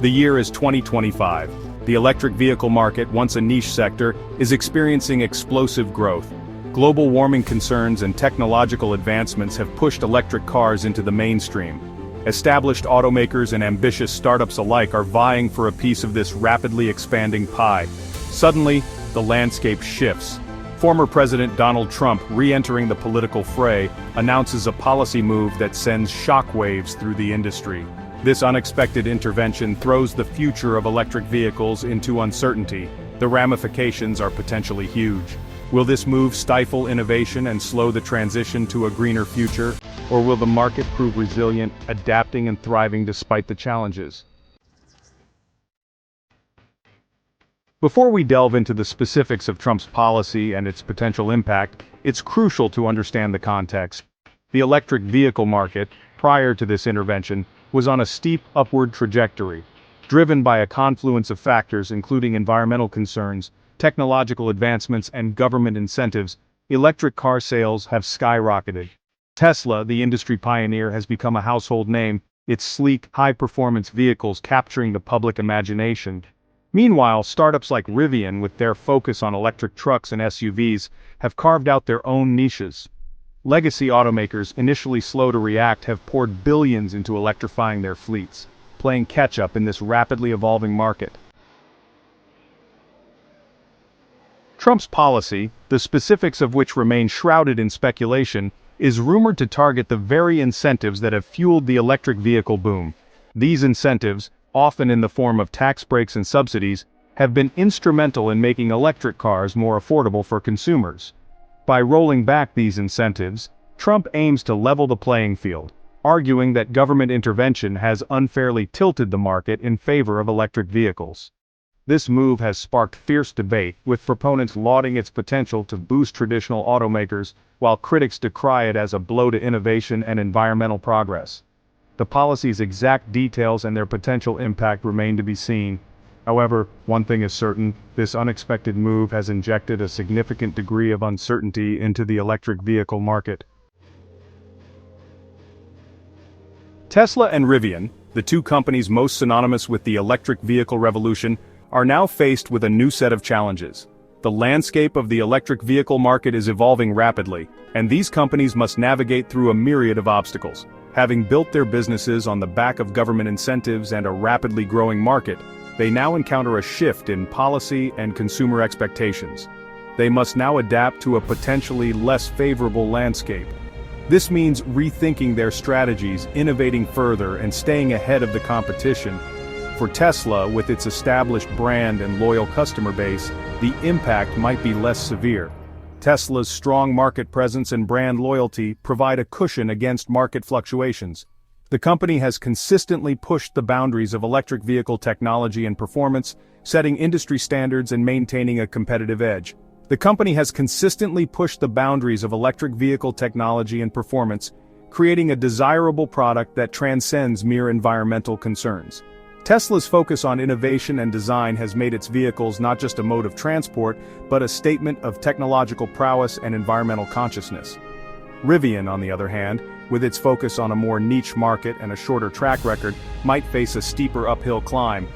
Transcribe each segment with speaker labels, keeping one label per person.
Speaker 1: The year is 2025. The electric vehicle market, once a niche sector, is experiencing explosive growth. Global warming concerns and technological advancements have pushed electric cars into the mainstream. Established automakers and ambitious startups alike are vying for a piece of this rapidly expanding pie. Suddenly, the landscape shifts. Former President Donald Trump, re-entering the political fray, announces a policy move that sends shockwaves through the industry. This unexpected intervention throws the future of electric vehicles into uncertainty. The ramifications are potentially huge. Will this move stifle innovation and slow the transition to a greener future? Or will the market prove resilient, adapting and thriving despite the challenges? Before we delve into the specifics of Trump's policy and its potential impact, it's crucial to understand the context. The electric vehicle market, prior to this intervention, was on a steep upward trajectory, driven by a confluence of factors including environmental concerns, technological advancements and government incentives. Electric car sales have skyrocketed. Tesla, the industry pioneer, has become a household name, its sleek, high-performance vehicles capturing the public imagination. Meanwhile, startups like Rivian, with their focus on electric trucks and SUVs, have carved out their own niches. Legacy automakers, initially slow to react, have poured billions into electrifying their fleets, playing catch-up in this rapidly evolving market. Trump's policy, the specifics of which remain shrouded in speculation, is rumored to target the very incentives that have fueled the electric vehicle boom. These incentives, often in the form of tax breaks and subsidies, have been instrumental in making electric cars more affordable for consumers. By rolling back these incentives, Trump aims to level the playing field, arguing that government intervention has unfairly tilted the market in favor of electric vehicles. This move has sparked fierce debate, with proponents lauding its potential to boost traditional automakers, while critics decry it as a blow to innovation and environmental progress. The policy's exact details and their potential impact remain to be seen. However, one thing is certain: this unexpected move has injected a significant degree of uncertainty into the electric vehicle market. Tesla and Rivian, the two companies most synonymous with the electric vehicle revolution, are now faced with a new set of challenges. The landscape of the electric vehicle market is evolving rapidly, and these companies must navigate through a myriad of obstacles. Having built their businesses on the back of government incentives and a rapidly growing market, they now encounter a shift in policy and consumer expectations. They must now adapt to a potentially less favorable landscape. This means rethinking their strategies, innovating further, and staying ahead of the competition. For Tesla, with its established brand and loyal customer base, the impact might be less severe. Tesla's strong market presence and brand loyalty provide a cushion against market fluctuations. The company has consistently pushed the boundaries of electric vehicle technology and performance, setting industry standards and maintaining a competitive edge. The company has consistently pushed the boundaries of electric vehicle technology and performance, creating a desirable product that transcends mere environmental concerns. Tesla's focus on innovation and design has made its vehicles not just a mode of transport, but a statement of technological prowess and environmental consciousness. Rivian, on the other hand, with its focus on a more niche market and a shorter track record, might face a steeper uphill climb.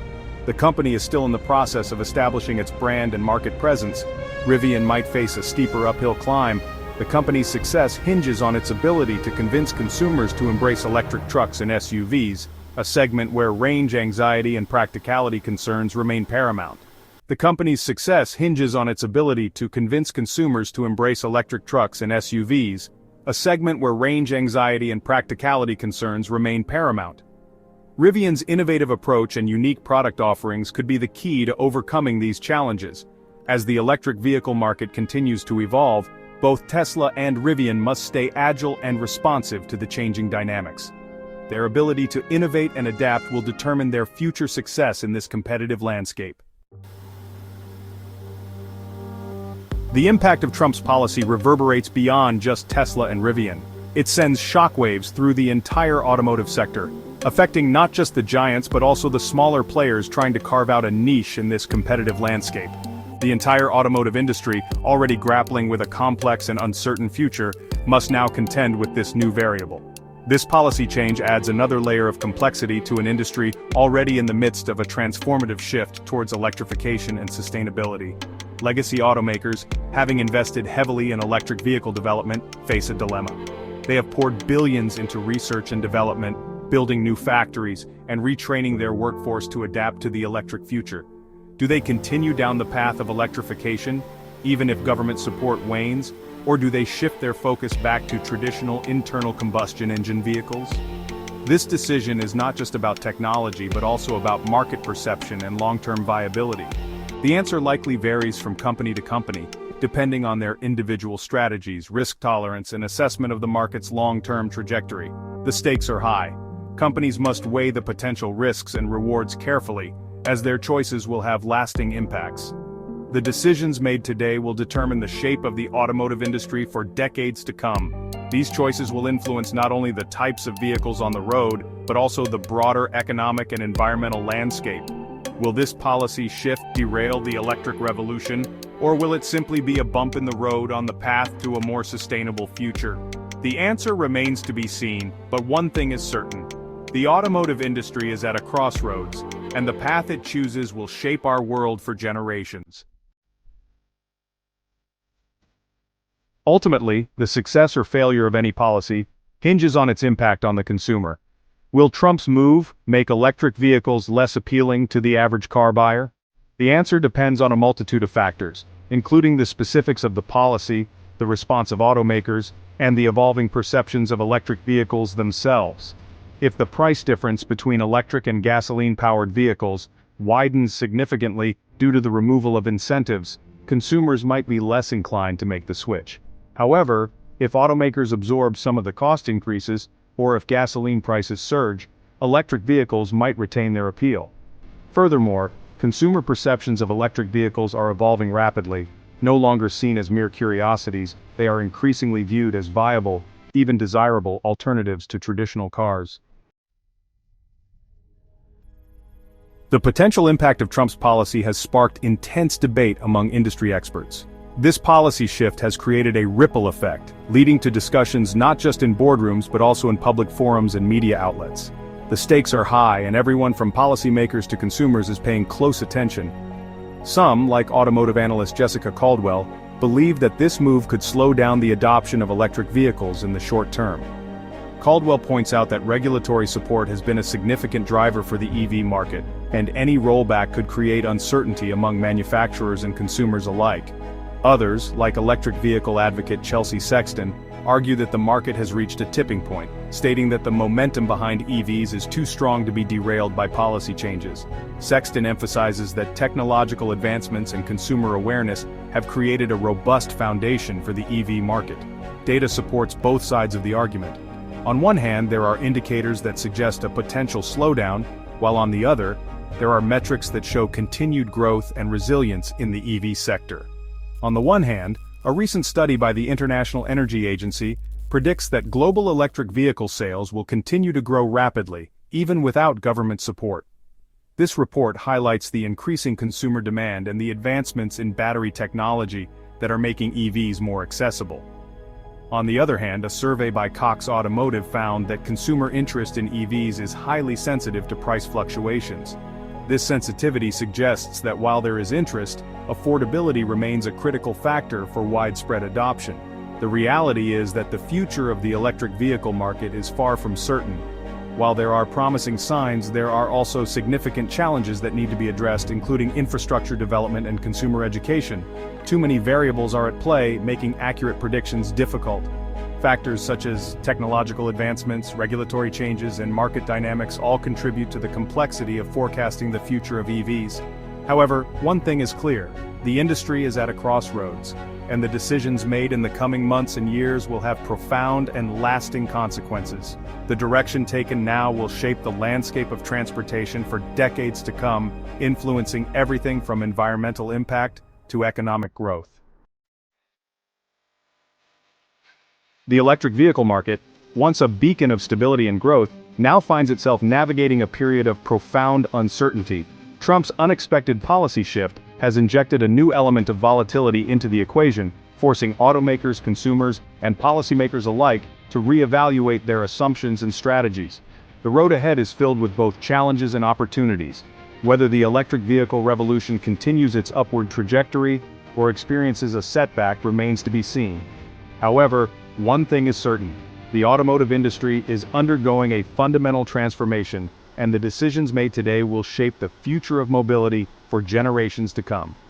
Speaker 1: The company is still in the process of establishing its brand and market presence. Rivian might face a steeper uphill climb. The company's success hinges on its ability to convince consumers to embrace electric trucks and SUVs, a segment where range anxiety and practicality concerns remain paramount. The company's success hinges on its ability to convince consumers to embrace electric trucks and SUVs, a segment where range anxiety and practicality concerns remain paramount. Rivian's innovative approach and unique product offerings could be the key to overcoming these challenges. As the electric vehicle market continues to evolve, both Tesla and Rivian must stay agile and responsive to the changing dynamics. Their ability to innovate and adapt will determine their future success in this competitive landscape. The impact of Trump's policy reverberates beyond just Tesla and Rivian. It sends shockwaves through the entire automotive sector, affecting not just the giants but also the smaller players trying to carve out a niche in this competitive landscape. The entire automotive industry, already grappling with a complex and uncertain future, must now contend with this new variable. This policy change adds another layer of complexity to an industry already in the midst of a transformative shift towards electrification and sustainability. Legacy automakers, having invested heavily in electric vehicle development, face a dilemma. They have poured billions into research and development, building new factories, and retraining their workforce to adapt to the electric future. Do they continue down the path of electrification, even if government support wanes? Or do they shift their focus back to traditional internal combustion engine vehicles? This decision is not just about technology but also about market perception and long-term viability. The answer likely varies from company to company, depending on their individual strategies, risk tolerance, and assessment of the market's long-term trajectory. The stakes are high. Companies must weigh the potential risks and rewards carefully, as their choices will have lasting impacts. The decisions made today will determine the shape of the automotive industry for decades to come. These choices will influence not only the types of vehicles on the road, but also the broader economic and environmental landscape. Will this policy shift derail the electric revolution, or will it simply be a bump in the road on the path to a more sustainable future? The answer remains to be seen, but one thing is certain. The automotive industry is at a crossroads, and the path it chooses will shape our world for generations. Ultimately, the success or failure of any policy hinges on its impact on the consumer. Will Trump's move make electric vehicles less appealing to the average car buyer? The answer depends on a multitude of factors, including the specifics of the policy, the response of automakers, and the evolving perceptions of electric vehicles themselves. If the price difference between electric and gasoline-powered vehicles widens significantly due to the removal of incentives, consumers might be less inclined to make the switch. However, if automakers absorb some of the cost increases, or if gasoline prices surge, electric vehicles might retain their appeal. Furthermore, consumer perceptions of electric vehicles are evolving rapidly. No longer seen as mere curiosities, they are increasingly viewed as viable, even desirable alternatives to traditional cars. The potential impact of Trump's policy has sparked intense debate among industry experts. This policy shift has created a ripple effect, leading to discussions not just in boardrooms but also in public forums and media outlets. The stakes are high, and everyone from policymakers to consumers is paying close attention. Some, like automotive analyst Jessica Caldwell, believe that this move could slow down the adoption of electric vehicles in the short term. Caldwell points out that regulatory support has been a significant driver for the EV market, and any rollback could create uncertainty among manufacturers and consumers alike. Others, like electric vehicle advocate Chelsea Sexton, argue that the market has reached a tipping point, stating that the momentum behind EVs is too strong to be derailed by policy changes. Sexton emphasizes that technological advancements and consumer awareness have created a robust foundation for the EV market. Data supports both sides of the argument. On one hand, there are indicators that suggest a potential slowdown, while on the other, there are metrics that show continued growth and resilience in the EV sector. On the one hand, a recent study by the International Energy Agency predicts that global electric vehicle sales will continue to grow rapidly, even without government support. This report highlights the increasing consumer demand and the advancements in battery technology that are making EVs more accessible. On the other hand, a survey by Cox Automotive found that consumer interest in EVs is highly sensitive to price fluctuations. This sensitivity suggests that while there is interest, affordability remains a critical factor for widespread adoption. The reality is that the future of the electric vehicle market is far from certain. While there are promising signs, there are also significant challenges that need to be addressed, including infrastructure development and consumer education. Too many variables are at play, making accurate predictions difficult. Factors such as technological advancements, regulatory changes, and market dynamics all contribute to the complexity of forecasting the future of EVs. However, one thing is clear: the industry is at a crossroads, and the decisions made in the coming months and years will have profound and lasting consequences. The direction taken now will shape the landscape of transportation for decades to come, influencing everything from environmental impact to economic growth. The electric vehicle market, once a beacon of stability and growth, now finds itself navigating a period of profound uncertainty. Trump's unexpected policy shift has injected a new element of volatility into the equation, forcing automakers, consumers, and policymakers alike to reevaluate their assumptions and strategies. The road ahead is filled with both challenges and opportunities. Whether the electric vehicle revolution continues its upward trajectory or experiences a setback remains to be seen. However, one thing is certain: the automotive industry is undergoing a fundamental transformation, and the decisions made today will shape the future of mobility for generations to come.